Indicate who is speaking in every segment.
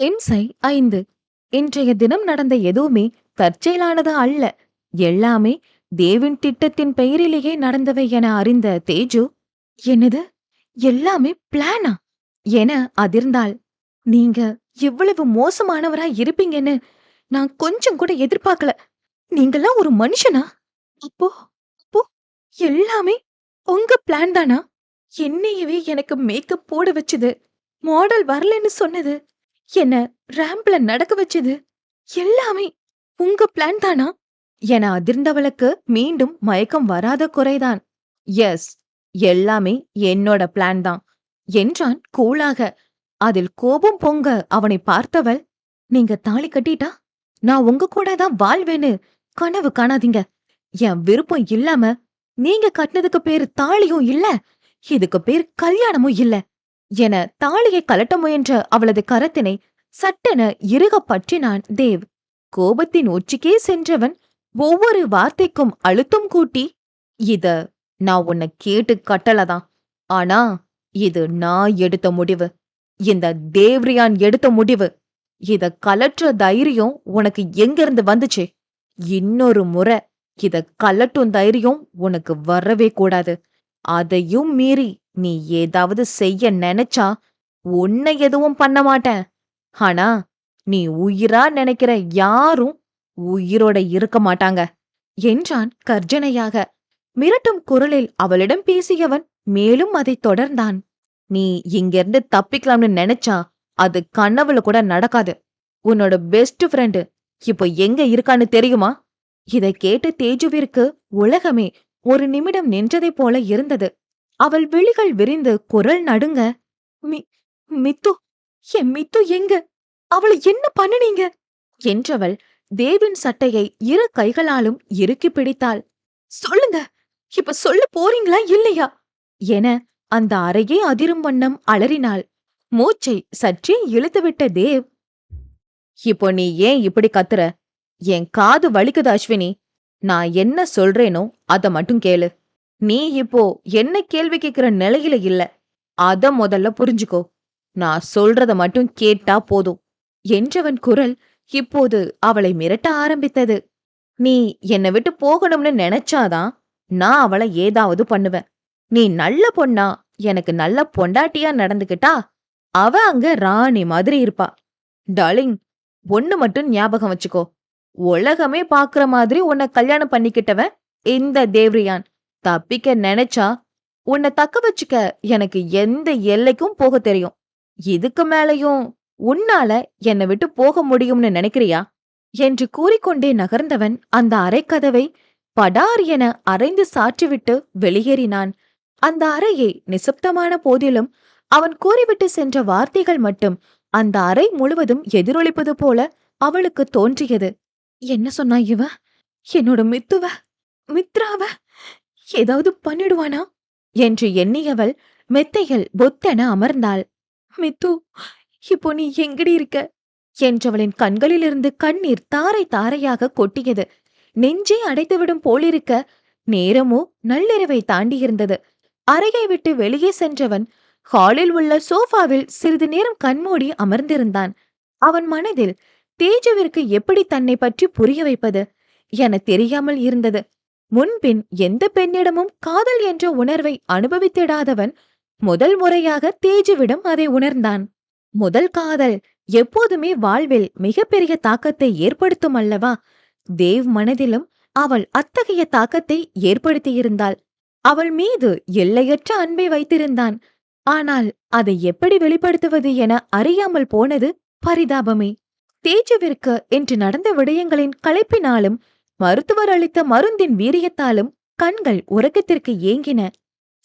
Speaker 1: இன்சை 5. இன்றைய தினம் நடந்த எதுவுமே தற்செயலானது அல்ல. எல்லாமே தேவின் திட்டத்தின் பெயரிலேயே நடந்தவை என அறிந்த தேஜு, என்னது, எல்லாமே பிளானா என அதிர்ந்தாள். நீங்க இவ்வளவு மோசமானவரா இருப்பீங்கன்னு நான் கொஞ்சம் கூட எதிர்பார்க்கல. நீங்கெல்லாம் ஒரு மனுஷனா? அப்போ அப்போ எல்லாமே உங்க பிளான் தானா? என்னையவே எனக்கு மேக்கப் போட வச்சது, மாடல் வரலன்னு சொன்னது, என்ன ரேம்ப்ல நடக்க வச்சது எல்லாமே உங்க பிளான் தானா என அதிர்ந்தவளுக்கு மீண்டும் மயக்கம் வராத குறைதான். எஸ், எல்லாமே என்னோட பிளான் தான் என்றான் கூலாக. அதில் கோபம் பொங்க அவனை பார்த்தவள், நீங்க தாலி கட்டிட்டா நான் உங்க கூட தான் வாழ்வேன்னு கனவு காணாதீங்க. என் விருப்பம் இல்லாம நீங்க கட்டினதுக்கு பேரு தாலியும் இல்ல, இதுக்கு பேர் கல்யாணமும் இல்ல என தாலியை கலட்ட முயன்ற அவளது கரத்தினை சட்டென இறுக பற்றினான் தேவ். கோபத்தின் உச்சிக்கே சென்றவன் ஒவ்வொரு வார்த்தைக்கும் அழுத்தம் கூட்டி, இத நான் உன்னை கேட்டு கட்டலதான், ஆனா இது நான் எடுத்த முடிவு, இந்த தேவ்ரியான் எடுத்த முடிவு. இத கலற்ற தைரியம் உனக்கு எங்கிருந்து வந்துச்சு? இன்னொரு முறை இத கலட்டும் தைரியம் உனக்கு வரவே கூடாது. அதையும் மீறி நீ ஏதாவது செய்ய நினைச்சா உன்னை எதுவும் பண்ண மாட்டேன். ஆனா நீ உயிரா நினைக்கிற யாரும் உயிரோட இருக்க மாட்டாங்க என்றான் கர்ஜனையாக. மிரட்டும் குரலில் அவளிடம் பேசியவன் மேலும் அதை தொடர்ந்தான். நீ இங்கிருந்து தப்பிக்கலாம்னு நினைச்சா அது கனவுல கூட நடக்காது. உன்னோட பெஸ்ட் ஃப்ரெண்டு இப்போ எங்க இருக்கான்னு தெரியுமா? இதை கேட்டு தேஜுவிற்கு உலகமே ஒரு நிமிடம் நின்றதைப் போல இருந்தது. அவள் விழிகள் விரிந்து குரல் நடுங்க, மி மித்து, என் மித்து எங்க? அவளை என்ன பண்ணுனீங்க என்றவள் தேவின் சட்டையை இரு கைகளாலும் இறுக்கி பிடித்தாள். சொல்லுங்க, இப்ப சொல்ல போறீங்களா இல்லையா என அந்த அறையே அதிரும் வண்ணம் அலறினாள். மூச்சை சற்றே இழுத்துவிட்ட தேவ், இப்போ நீ ஏன் இப்படி கத்துற? என் காது வலிக்குது அஸ்வினி. நான் என்ன சொல்றேனோ அத மட்டும் கேளு. நீ இப்போ என்ன கேள்வி கேக்குற நிலையில இல்ல, அத முதல்ல புரிஞ்சுக்கோ. நான் சொல்றத மட்டும் கேட்டா போதும் என்றவன் குரல் இப்போது அவளை மிரட்ட ஆரம்பித்தது. நீ என்னை விட்டு போகணும்னு நினைச்சாதான் நான் அவளை ஏதாவது பண்ணுவேன். நீ நல்ல பொண்ணா எனக்கு நல்ல பொண்டாட்டியா நடந்துகிட்டா அவ அங்க ராணி மாதிரி இருப்பா. டார்லிங், ஒண்ணு மட்டும் ஞாபகம் வச்சுக்கோ, உலகமே பாக்குற மாதிரி உன்னை கல்யாணம் பண்ணிக்கிட்டவன் இந்த தேவ்ரியான். தப்பிக்க நினைச்சா உன்னை தக்க வச்சுக்க எனக்கு எந்த எல்லைக்கும் போக தெரியும். இதுக்கு மேலையும் உன்னால என்னை விட்டு போக முடியும்னு நினைக்கிறியா என்று கூறிக்கொண்டே நகர்ந்தவன் அந்த அறைக்கதவை படார் என அரைந்து சாற்றிவிட்டு வெளியேறினான். அந்த அறையே நிசப்தமான போதிலும் அவன் கூறிவிட்டு சென்ற வார்த்தைகள் மட்டும் அந்த அறை முழுவதும் எதிரொலிப்பது போல அவளுக்கு தோன்றியது. என்ன சொன்னா இவ? என்னோட மித்துவ, மித்ராவ ஏதாவது பண்ணிடுவானா என்று எண்ணியவள் மெத்தையில் பொத்தென அமர்ந்தாள். மித்து, இப்போ நீ எங்கடி இருக்க என்றவளின் கண்களிலிருந்து கண்ணீர் தாரை தாரையாக கொட்டியது. நெஞ்சை அடைத்துவிடும் போலிருக்க. நேரமோ நள்ளிரவை தாண்டியிருந்தது. அறையை விட்டு வெளியே சென்றவன் ஹாலில் உள்ள சோஃபாவில் சிறிது நேரம் கண்மூடி அமர்ந்திருந்தான். அவன் மனதில் தேஜுவிற்கு எப்படி தன்னை பற்றி புரிய வைப்பது என தெரியாமல் இருந்தது. முன்பின் எந்த பெண்ணிடமும் காதல் என்ற உணர்வை அனுபவித்திடாதவன் முதல் முறையாக தேஜுவிடம் அதை உணர்ந்தான். முதல் காதல் எப்போதுமே வாழ்வில் மிகப்பெரிய தாக்கத்தை ஏற்படுத்தும் அல்லவா? தேவ் மனதிலும் அவள் அத்தகைய தாக்கத்தை ஏற்படுத்தியிருந்தாள். அவள் மீது எல்லையற்ற அன்பை வைத்திருந்தான். ஆனால் அதை எப்படி வெளிப்படுத்துவது என அறியாமல் போனது பரிதாபமே. தேஜுவிற்கு இன்று நடந்த விடயங்களின் களைப்பினாலும் மருத்துவர் அளித்த மருந்தின் வீரியத்தாலும் கண்கள் உறக்கத்திற்கு ஏங்கின.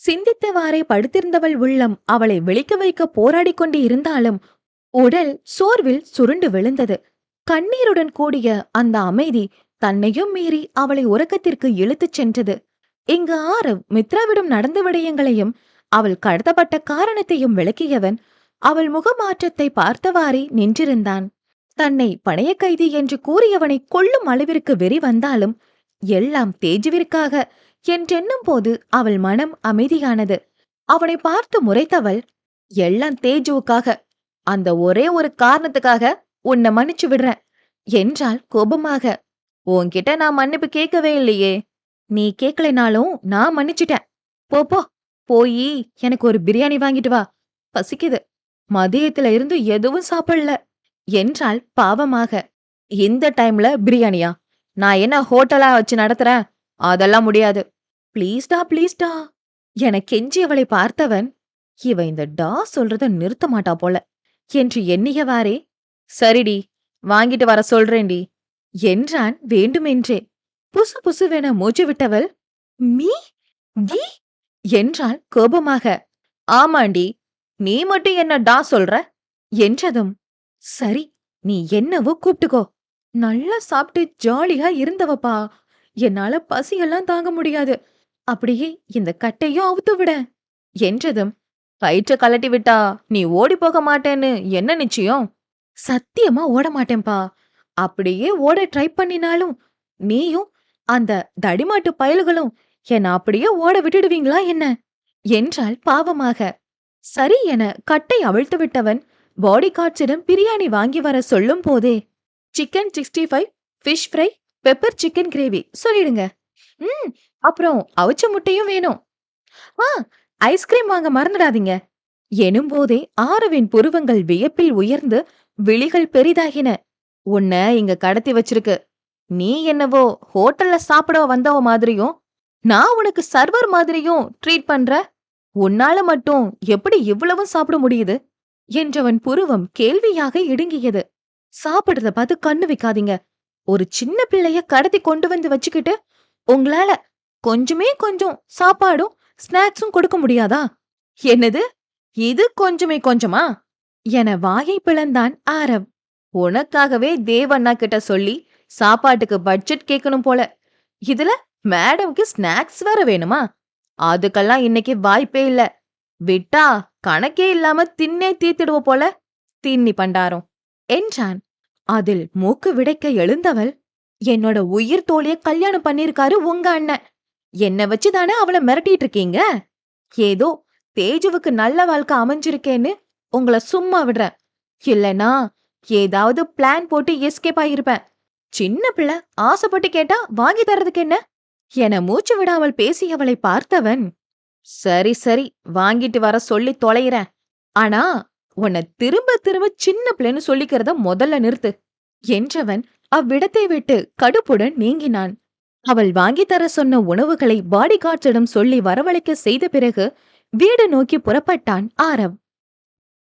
Speaker 1: சிந்தித்தவாறே படுத்திருந்தவள் உள்ளம் அவளை விழிக்க வைக்க போராடிக் கொண்டு இருந்தாலும் உடல் சோர்வில் சுருண்டு விழுந்தது. கண்ணீருடன் கூடிய அந்த அமைதி தன்னையும் மீறி அவளை உறக்கத்திற்கு இழுத்துச் சென்றது. இங்கு ஆரவ் மித்ராவிடம் நடந்த விடயங்களையும் அவள் கடத்தப்பட்ட காரணத்தையும் விளக்கியவன் அவள் முகமாற்றத்தை பார்த்தவாறே நின்றிருந்தான். தன்னை பணைய கைதி என்று கூறியவனை கொல்லும் அளவிற்கு வெறி வந்தாலும் எல்லாம் தேஜுவிற்காக என்றெண்ணும் போது அவள் மனம் அமைதியானது. அவனை பார்த்து முறைத்தவள், எல்லாம் தேஜுவுக்காக, அந்த ஒரே ஒரு காரணத்துக்காக உன்னை மன்னிச்சு விடுறேன் என்றாள் கோபமாக. உன்கிட்ட நான் மன்னிப்பு கேட்கவே இல்லையே. நீ கேட்கலைனாலும் நான் மன்னிச்சிட்டேன். போ போ, போயி எனக்கு ஒரு பிரியாணி வாங்கிட்டு வா, பசிக்குது. மதியத்துல இருந்து எதுவும் சாப்பிடல என்றாள் பாவமாக. இந்த டைம்ல பிரியாணியா? நான் என்ன ஹோட்டலா வச்சு நடத்துறேன்? அதெல்லாம் முடியாது. ப்ளீஸ்டா ப்ளீஸ்டா என கெஞ்சியவளை பார்த்தவன், இவ இந்த டா சொல்றத நிறுத்த மாட்டா போல என்று எண்ணியவாறே, சரிடி, வாங்கிட்டு வர சொல்றேன்டி என்றான் வேண்டுமென்றே. புசு புசுவென மூச்சு விட்டவள், மீ டி என்றாள் கோபமாக. ஆமாண்டி, நீ மட்டும் என்ன டா சொல்ற என்றதும், சரி, நீ என்னவோ கூப்பிட்டுக்கோ. நல்லா சாப்பிட்டு ஜாலியா இருந்தவப்பா. என்னால பசியெல்லாம் தாங்க முடியாது. அப்படியே இந்த கட்டையும் அவுத்து விட என்றதும், கயிற்ற கலட்டி விட்டா நீ ஓடி போக மாட்டேன்னு என்ன நிச்சயம்? சத்தியமா ஓட மாட்டேன்பா. அப்படியே ஓட ட்ரை பண்ணினாலும் நீயும் அந்த தடிமாட்டு பயலுகளும் என்ன அப்படியே ஓட விட்டுடுவீங்களா என்ன என்றாள் பாவமாக. சரி என கட்டை அவிழ்த்து விட்டவன் பாடி கார்ட்ஸிடம் பிரியாணி வாங்கி வர சொல்லும் போதே, chicken 65, fish fry, pepper chicken gravy சொல்லிடுங்க. ம், அப்புறம் அவிச்ச முட்டையும் வேணும். ஆ, ஐஸ்கிரீம் வாங்க மறந்துடாதீங்க எனும்போதே ஆரவின் புருவங்கள் வியப்பில் உயர்ந்து விழிகள் பெரிதாகின. உன்ன இங்க கடத்தி வச்சிருக்கு. நீ என்னவோ ஹோட்டல்ல சாப்பிட வந்தவ மாதிரியும் நான் உனக்கு சர்வர் மாதிரியும் ட்ரீட் பண்ற. உன்னால மட்டும் எப்படி இவ்வளவும் சாப்பிட முடியுது என்றவன் புருவம் கேள்வியாக இடுங்கியது. சாப்பிடுறத பார்த்து கண்ணு வைக்காதீங்க. ஒரு சின்ன பிள்ளைய கடத்தி கொண்டு வந்து வச்சுக்கிட்டு உங்களால கொஞ்சமே கொஞ்சம் சாப்பாடும் ஸ்நாக்ஸும் கொடுக்க முடியாதா? என்னது, இது கொஞ்சமே கொஞ்சமா என வாயை பிளந்தான் ஆரவ். உனக்காகவே தேவண்ணா கிட்ட சொல்லி சாப்பாட்டுக்கு பட்ஜெட் கேட்கணும் போல. இதுல மேடம்க்கு ஸ்நாக்ஸ் வேற வேணுமா? அதுக்கெல்லாம் இன்னைக்கு வாய்ப்பே இல்ல. விட்டா கணக்கே இல்லாம தின்னே தீர்த்திடுவ போல. தீன்னி பண்டாரம் என்றான். அதில் மூக்கு விடைக்க எழுந்தவள், என்னோட உயிர் தோழிய கல்யாணம் பண்ணிருக்காரு உங்க அண்ணன். என்ன வச்சுதானே அவளை மிரட்டிட்டு இருக்கீங்க? ஏதோ தேஜுவுக்கு நல்ல வாழ்க்கை அமைஞ்சிருக்கேன்னு உங்கள சும்மா விடுறேன். இல்லனா ஏதாவது பிளான் போட்டு எஸ்கேப் ஆயிருப்பேன். சின்ன பிள்ளை ஆசைப்பட்டு கேட்டா வாங்கி தர்றதுக்கு என்ன என மூச்சு விடாமல் பேசியவளை பார்த்தவன், சரி சரி, வாங்கிட்டு வர சொல்லி தொலைகிறேன். ஆனா உன்னை திரும்ப திரும்ப சின்ன பிள்ளைன்னு சொல்லிக்கிறத முதல்ல நிறுத்து என்றவன் அவ்விடத்தை விட்டு கடுப்புடன் நீங்கினான். அவள் வாங்கி தர சொன்ன உணவுகளை பாடி கார்ட்ஸிடம் சொல்லி வரவழைக்க செய்த பிறகு வீடு நோக்கி புறப்பட்டான் ஆரவ்.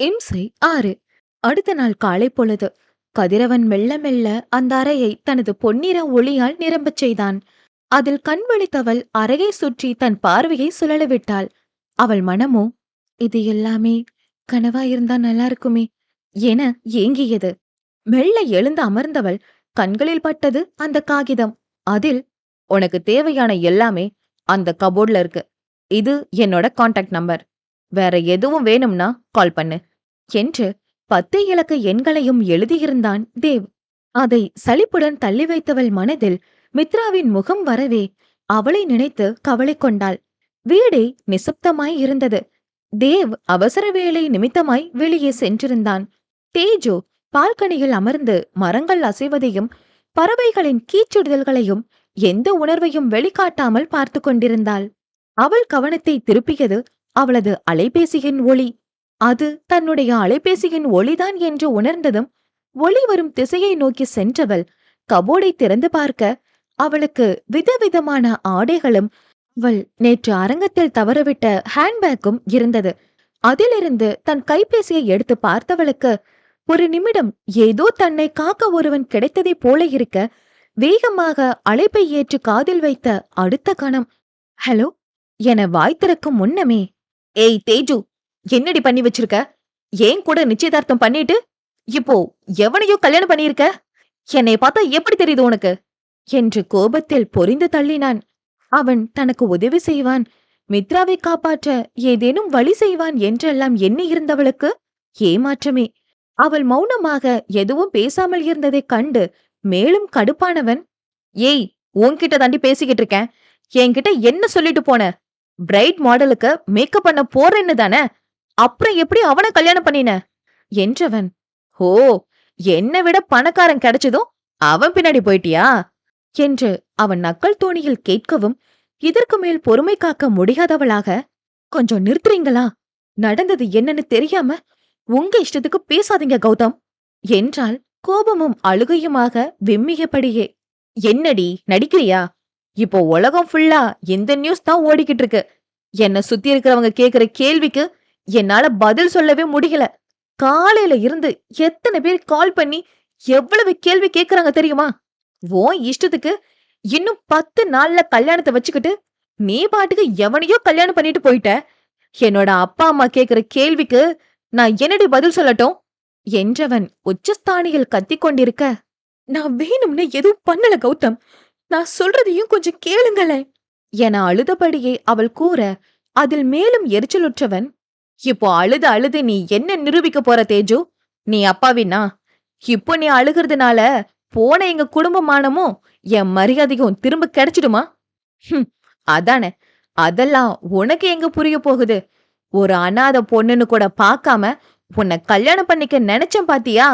Speaker 1: இம்சை 6. அடுத்த நாள் காலை பொழுது கதிரவன் மெல்ல மெல்ல அந்த அறையை தனது பொன்னிற ஒளியால் நிரம்பச் செய்தான். அதில் கண் விழித்தவள் அறையை சுற்றி தன் பார்வையை சுழலவிட்டாள். அவள் மனமோ, இது எல்லாமே கனவாயிருந்தா நல்லா இருக்குமே என ஏங்கியது. மெல்ல எழுந்து அமர்ந்தவள் கண்களில் பட்டது அந்த காகிதம். அதில், உனக்கு தேவையான எல்லாமே அந்த கபோர்ட்ல இருக்கு. இது என்னோட கான்டாக்ட் நம்பர். வேற எதுவும் வேணும்னா கால் பண்ணு என்று 10 இலக்க எண்களையும் எழுதியிருந்தான் தேவ். அதை சலிப்புடன் தள்ளி வைத்தவள் மனதில் மித்ராவின் முகம் வரவே அவளை நினைத்து கவலை கொண்டாள். வீடே நிசப்தமாய் இருந்தது. தேவ் அவசர வேலை நிமித்தமாய் வெளியே சென்றிருந்தான். தேஜு பால்கனியில் அமர்ந்து மரங்கள் அசைவதையும் பறவைகளின் கீச்சுடுதல்களையும் எந்த உணர்வையும் வெளிக்காட்டாமல் பார்த்து கொண்டிருந்தாள். அவள் கவனத்தை திருப்பியது அவளது அலைபேசியின் ஒளி. அது தன்னுடைய அலைபேசியின் ஒளிதான் என்று உணர்ந்ததும் ஒளி வரும் திசையை நோக்கி சென்றவள் கபோர்டை திறந்து பார்க்க அவளுக்கு விதவிதமான ஆடைகளும் அவள் நேற்று அரங்கத்தில் தவறவிட்ட ஹேண்ட்பேக்கும் இருந்தது. அதிலிருந்து தன் கைபேசியை எடுத்து பார்த்தவளுக்கு ஒரு நிமிடம் ஏதோ தன்னை காக்க ஒருவன் கிடைத்ததைப் போல இருக்க, வேகமாக அழைப்பை ஏற்று காதில் வைத்த அடுத்த கணம், ஹலோ என வாய் திறக்கும் முன்னமே, ஏய் தேஜு, என்னடி பண்ணி வச்சிருக்க? ஏன் கூட நிச்சயதார்த்தம் பண்ணிட்டு இப்போ எவனையோ கல்யாணம் பண்ணியிருக்க? என்னை பார்த்தா எப்படி தெரியுது உனக்கு என்று கோபத்தில் பொரிந்து தள்ளினான். அவன் தனக்கு உதவி செய்வான், மித்ராவை காப்பாற்ற ஏதேனும் வழி செய்வான் என்றெல்லாம் எண்ணி இருந்தவளுக்கு ஏமாற்றமே. அவள் மௌனமாக எதுவும் பேசாமல் இருந்ததைக் கண்டு மேலும் கடுப்பானவன், ஏய், உன்கிட்ட தாண்டி பேசிக்கிட்டு இருக்கேன். என்கிட்ட என்ன சொல்லிட்டு போன? பிரைட் மாடலுக்கு மேக்கப் பண்ண போறேன்னு தானே? அப்புறம் எப்படி அவனை கல்யாணம் பண்ணின என்றவன், "ஓ, என்னை விட பணக்காரன் கிடைச்சதும் அவன் பின்னாடி போயிட்டியா?" என்று அவன் நக்கல் தோணியில் கேட்கவும், இதற்கு மேல் பொறுமை காக்க முடியாதவளாக, "கொஞ்சம் நிறுத்துறீங்களா? நடந்தது என்னன்னு தெரியாம உங்க இஷ்டத்துக்கு பேசாதீங்க கௌதம்" என்றாள் கோபமும் அழுகையுமாக விம்மியபடியே. "என்னடி நடிக்கிறியா? இப்போ உலகம் ஃபுல்லா இந்த நியூஸ் தான் ஓடிக்கிட்டு இருக்கு. என்ன சுத்தி இருக்கிறவங்க கேக்குற கேள்விக்கு என்னால பதில் சொல்லவே முடியல. காலையில இருந்து எத்தனை பேர் கால் பண்ணி எவ்வளவு கேள்வி கேக்குறாங்க தெரியுமா? உன் இஷ்டத்துக்கு இன்னும் 10 நாள்ல கல்யாணத்தை வச்சுக்கிட்டு நீ பாட்டுக்கு எவனையோ கல்யாணம் பண்ணிட்டு போயிட்ட. என்னோட அப்பா அம்மா கேக்குற கேள்விக்கு நான் என்னடி பதில் சொல்லட்டும்?" என்றவன் உச்சஸ்தானியில் கத்திக் கொண்டிருக்க, "நான் வேணும்னு எதுவும் பண்ணல கௌதம். நான் சொல்றதையும் கொஞ்சம் கேளுங்களேன்" என அழுதபடியே அவள் கூற, அதில் மேலும் எரிச்சலுற்றவன், "இப்போ அழுது அழுது நீ என்ன நிரூபிக்க போற தேஜு? நீ அப்பாவினா? இப்போ நீ அழுகிறதுனால போன எங்க குடும்ப மானமும் என் மரியாதையும் திரும்ப கிடைச்சிடுமா? ஹும், அதானே. அதெல்லாம் உனக்கு எங்க புரிய போகுது? ஒரு அனாதை பொண்ணுன்னு கூட பார்க்காம உன்னை கல்யாணம் பண்ணிக்க நினைச்சேன் பாத்தியா?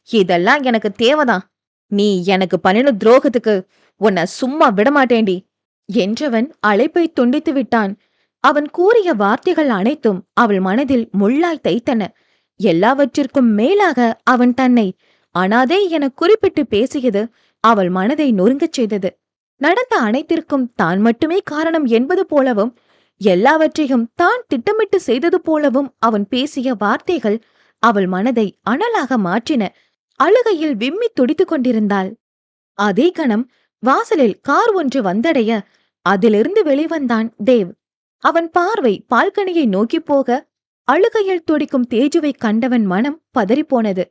Speaker 1: இதெல்லாம் எனக்கு தேவைதான். நீ எனக்கு பண்ணின துரோகத்துக்கு உன்னை சும்மா விடமாட்டேன்டி" என்றவன் அழைப்பை துண்டித்து விட்டான். அவன் கூறிய வார்த்தைகள் அனைத்தும் அவள் மனதில் முள்ளாய் தைத்தன. எல்லாவற்றிற்கும் மேலாக அவன் தன்னை அனாதை என குறிப்பிட்டு பேசியது அவள் மனதை நொறுங்கச் செய்தது. நடந்த அனைத்திற்கும் தான் மட்டுமே காரணம் என்பது போலவும், எல்லாவற்றையும் தான் திட்டமிட்டு செய்தது போலவும் அவன் பேசிய வார்த்தைகள் அவள் மனதை அனலாக மாற்றின. அழுகையில் விம்மி துடித்துக் கொண்டிருந்தாள். அதே கணம் வாசலில் கார் ஒன்று வந்தடைய, அதிலிருந்து வெளிவந்தான் தேவ். அவன் பார்வை பால்கனியை நோக்கிப் போக, அழுகையில் துடிக்கும் தேஜுவை கண்டவன் மனம் பதறிப்போனது.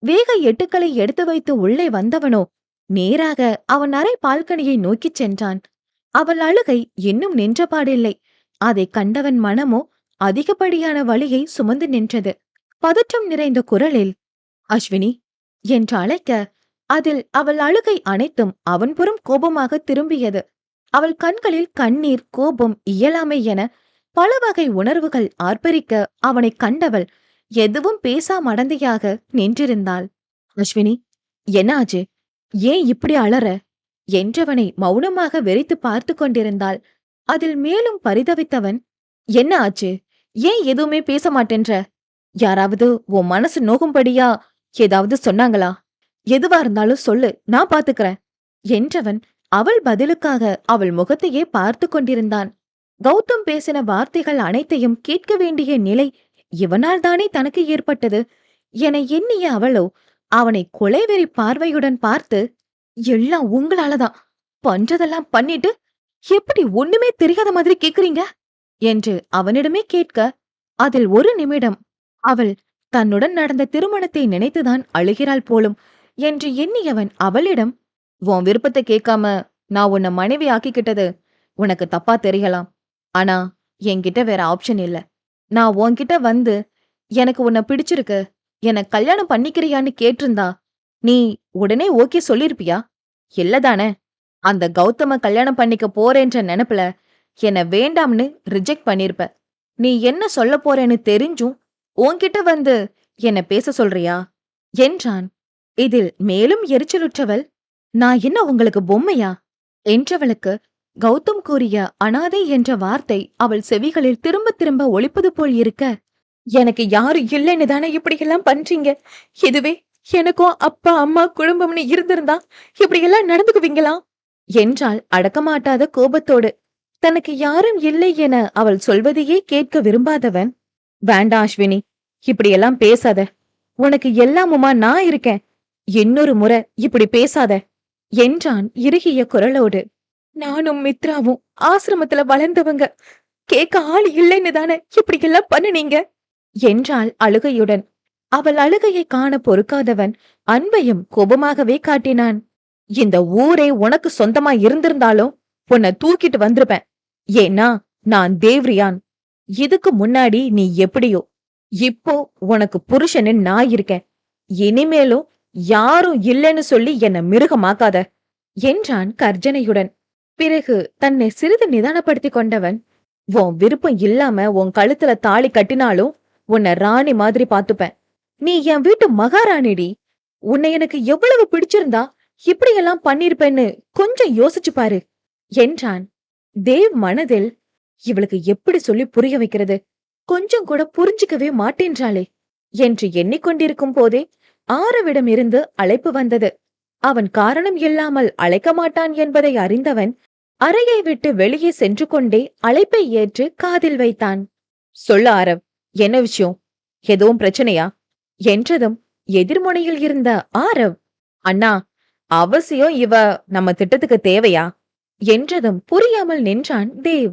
Speaker 1: வேக எட்டுக்களை எடுத்து வைத்து உள்ளே வந்தவனோ நேராக அவன் அறை பால்கனியை நோக்கிச் சென்றான். அவள் அழுகை இன்னும் நின்றபாடில்லை. அதைக் கண்டவன் மனமோ அதிகப்படியான வலியை சுமந்து நின்றது. பதற்றம் நிறைந்த குரலில், "அஸ்வினி" என்று அழைக்க, அதில் அவள் அழுகை அனைத்தும் அவன்புறம் கோபமாக திரும்பியது. அவள் கண்களில் கண்ணீர், கோபம், இயலாமை என பல வகை உணர்வுகள் ஆர்ப்பரிக்க அவனைக் கண்டவள் எதுவும் பேசா மடந்தையாக நின்றிருந்தாள். "அஸ்வினி, என்ன ஆச்சு? ஏன் இப்படி அலற?" என்றவனை மௌனமாக வெறித்து பார்த்து கொண்டிருந்தாள். அதில் மேலும் பரிதவித்தவன், "என்ன ஆச்சு? ஏன் எதுவுமே பேச மாட்டேன்ற? யாராவது உன் மனசு நோகும்படியா ஏதாவது சொன்னாங்களா? எதுவா இருந்தாலும் சொல்லு, நான் பாத்துக்கிறேன்" என்றவன் அவள் பதிலுக்காக அவள் முகத்தையே பார்த்து கொண்டிருந்தான். கௌதம் பேசின வார்த்தைகள் அனைத்தையும் கேட்க வேண்டிய நிலை இவனால் தானே தனக்கு ஏற்பட்டது என எண்ணிய அவளோ அவனை கொலைவெறி பார்வையுடன் பார்த்து, "எல்லாம் உங்களாலதான். பண்றதெல்லாம் பண்ணிட்டு எப்படி ஒண்ணுமே தெரியாத மாதிரி கேக்குறீங்க?" என்று அவனிடமே கேட்க, அதில் ஒரு நிமிடம் அவள் தன்னுடன் நடந்த திருமணத்தை நினைத்துதான் அழுகிறாள் போலும் என்று எண்ணியவன் அவளிடம், "உன் விருப்பத்தை கேட்காம நான் உன்னை மனைவி ஆக்கிக்கிட்டது உனக்கு தப்பா தெரியலாம். ஆனா என்கிட்ட வேற ஆப்ஷன் இல்ல. நான் உன்கிட்ட வந்து எனக்கு உன்னை பிடிச்சிருக்கு, என்னை கல்யாணம் பண்ணிக்கிறியான்னு கேட்டிருந்தா நீ உடனே ஓகே சொல்லிருப்பியா? இல்லதானே? அந்த கௌதம கல்யாணம் பண்ணிக்க போறேன்ற நினைப்புல என்ன வேண்டாம்னு ரிஜெக்ட் பண்ணிருப்ப. நீ என்ன சொல்ல போறேன்னு தெரிஞ்சும் உன்கிட்ட வந்து என்ன பேச சொல்றியா?" என்றான். இதில் மேலும் எரிச்சலுற்றவள், "நான் என்ன உங்களுக்கு பொம்மையா?" என்றவளுக்கு கௌதம் கூறிய அனாதை என்ற வார்த்தை அவள் செவிகளில் திரும்ப திரும்ப ஒலிப்பது போல் இருக்க, "எனக்கு யாரும் இல்லைன்னு தானே இப்படியெல்லாம் பண்றீங்க? இதுவே எனக்கும் அப்பா அம்மா குடும்பம்னு இருந்திருந்தா இப்படியெல்லாம் நடந்துக்குவீங்களா?" என்றாள் அடக்கமாட்டாத கோபத்தோடு. தனக்கு யாரும் இல்லை என அவள் சொல்வதையே கேட்க விரும்பாதவன், "வேண்டாம் அஸ்வினி, இப்படியெல்லாம் பேசாத. உனக்கு எல்லாமுமா நான் இருக்கேன். இன்னொரு முறை இப்படி பேசாத" என்றான் இறுகிய குரலோடு. "நானும் மித்ராவும் ஆசிரமத்துல வளர்ந்தவங்க. கேட்க ஆள் இல்லைன்னு தானே இப்படியெல்லாம் பண்ணுனீங்க" என்றாள் அழுகையுடன். அவள் அழுகையை காண பொறுக்காதவன் அன்பையும் கோபமாகவே காட்டினான். "இந்த ஊரே உனக்கு சொந்தமா இருந்திருந்தாலும் உன்னை தூக்கிட்டு வந்திருப்பேன். ஏன்னா நான் தேவ்ரியான். இதுக்கு முன்னாடி நீ எப்படியோ, இப்போ உனக்கு புருஷன்னு நான் இருக்கேன். இனிமேலும் யாரும் இல்லைன்னு சொல்லி என்ன மிருகமாக்காத" என்றான் கர்ஜனையுடன். பிறகு தன்னை சிறிது நிதானப்படுத்திக் கொண்டவன், "உன் விருப்பம் இல்லாம உன் கழுத்துல தாலி கட்டினாலும் உன்னை ராணி மாதிரி பாத்துப்பேன். நீ என் வீட்டு மகாராணிடி. உன்னை எனக்கு எவ்வளவு பிடிச்சிருந்தா இப்படியெல்லாம் பண்ணிருப்பேன்னு கொஞ்சம் யோசிச்சு பாரு என்றான். தேவ் மனதில், இவளுக்கு எப்படி சொல்லி புரிய வைக்கிறது? கொஞ்சம் கூட புரிஞ்சுக்கவே மாட்டேன்றாளே என்று எண்ணிக்கொண்டிருக்கும் போதே ஆரவிடம் இருந்து அழைப்பு வந்தது. அவன் காரணம் இல்லாமல் அழைக்க மாட்டான் என்பதை அறிந்தவன் அறையை விட்டு வெளியே சென்று கொண்டே அழைப்பை ஏற்று காதில் வைத்தான். சொல்ல ஆரவ், என்ன விஷயம்? எதுவும் பிரச்சனையா என்றதும் எதிர்முனையில் இருந்த ஆரவ், அண்ணா, அவசியம் இவ நம்ம திட்டத்துக்கு தேவையா என்றதும் புரியாமல் நின்றான் தேவ்.